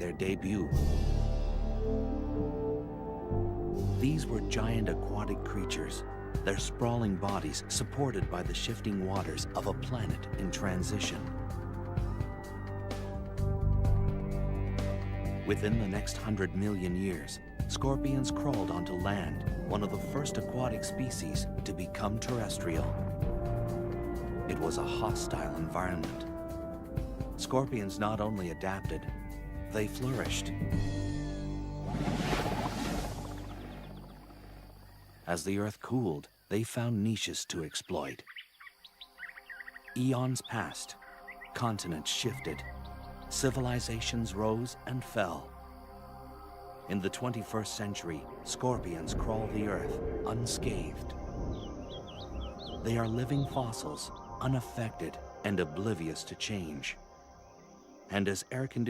their debut. These were giant aquatic creatures, their sprawling bodies supported by the shifting waters of a planet in transition. Within the next 100 million years, scorpions crawled onto land, one of the first aquatic species to become terrestrial. It was a hostile environment. Scorpions not only adapted, they flourished. As the Earth cooled, they found niches to exploit. Eons passed, continents shifted, civilizations rose and fell. In the 21st century, scorpions crawl the Earth unscathed. They are living fossils, unaffected and oblivious to change. And as air conditioning